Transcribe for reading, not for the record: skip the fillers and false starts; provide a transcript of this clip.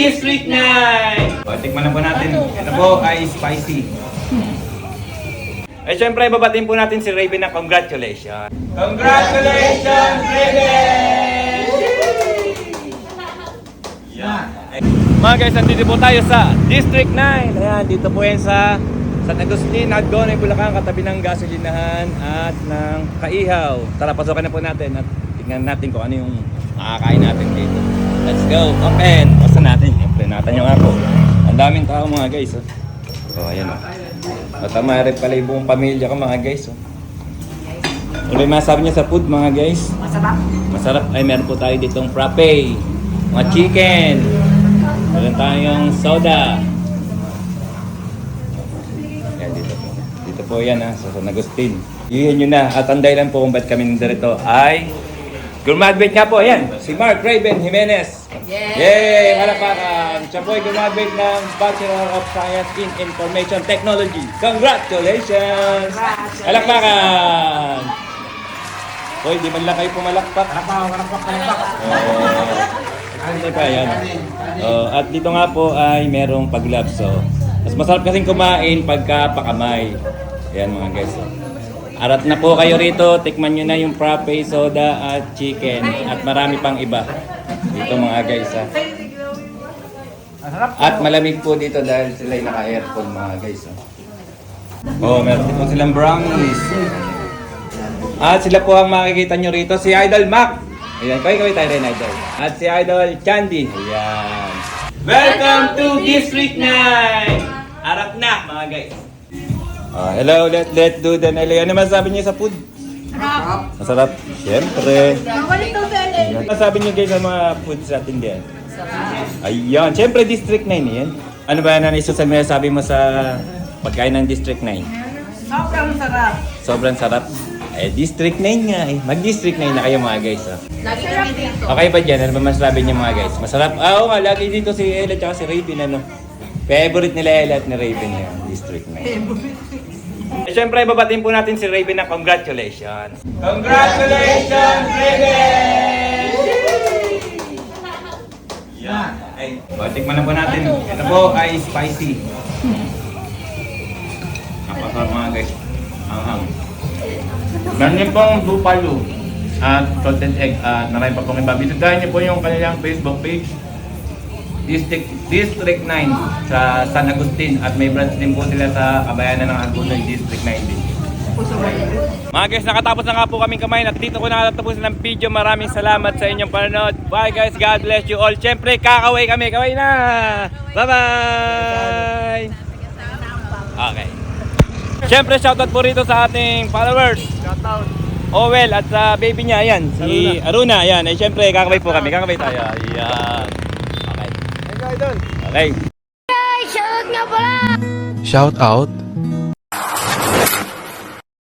District 9! O, tikman na po natin. Ito po ay spicy. Eh, syempre, babatiin po natin si Raven na congratulations. Congratulations, Raven! Yeah. Mga guys, nandito po tayo sa District 9. Ayan, dito po yan sa San Agustin, Hagonoy, Bulacan, katabi ng gasolinahan at ng Kaihaw. Tara, pasokan na po natin at tingnan natin kung ano yung makakain natin dito. Let's go, open! Basta natin, open natin yung ako. Ang daming tao mga guys. Oh, ayan o. At mayroon pala yung buong pamilya ko mga guys. Ano yung masabi niya sa food mga guys? Masarap. Masarap. Ay, meron po tayo ditong frappe. Mga chicken. Meron tayong soda. Yan, dito po. Dito po yan ha, sa San Agustin. Yun yun na. At ang dahilan po kung ba't kami nandito ay graduate nga po. Ayan, si Mark Raven Jimenez. Yay! Malakpakan! Siya po ay graduate ng Bachelor of Science in Information Technology. Congratulations! Malakpakan! Hoy, di man lang kayo pumalakpak. Palakpak. Ano pa yan? At dito nga po ay merong pag-gloves. So, mas masarap kasing kumain pagka pakamay. Ayan mga guys. So. Arat na po kayo rito. Tikman nyo na yung frappe, soda at chicken. At marami pang iba. Dito mga guys ha. At malamig po dito dahil sila'y naka-aircon mga guys. Oh, meron din po silang brownies. At sila po ang makikita nyo rito. Si Idol Mac. Ayan, kaway tayo rin, Idol. At si Idol Chandy. Ayan. Welcome to District 9! Arap na, mga guys. Hello, let's do the nalay. Ano masasabi niyo sa food? Masarap. Masarap. Siyempre. Balik to Bele. Ano masasabi niyo guys sa mga food sa atin diyan? Ayan, siyempre District 9 yan. Ano ba na sabi mo sa pagkain ng District 9? Sobrang sarap. Sobrang sarap. Eh, District 9 nga eh. Mag-District 9 na kayo mga guys. Lagi kami dito. Okay ba dyan? Ano ba masasabi niyo mga guys? Masarap? Oo nga, lagi dito si Ella at si Raven ano. Favorite nila Ella at ni Raven yan, District 9. Eh, syempre, babatiin po natin si Raven na congratulations. Congratulations, Raven! Yan. Ay, tikman na po natin. Ito po ay spicy. Napasarap mga guys. Anghang. Meron din pong bupalo at salted egg at marami pa pong iba. Bisitahin niyo po yung kanilang Facebook page. District 9 sa San Agustin at may branch din po sila sa Kabayanan ng Hagonoy, District 9 din. Mga guys, nakatapos na nga po kaming kumain at dito ko nakatapos ng video. Maraming salamat sa inyong panonood. Bye guys, God bless you all. Siyempre, kakaway kami. Kaway na! Bye-bye! Okay. Siyempre, shoutout po rito sa ating followers. Shoutout. Owel at sa baby niya, ayan, si Aruna, ayan. Eh, siyempre, kakaway po kami. Kakaway tayo. Ayan. Okay. Okay. Shout out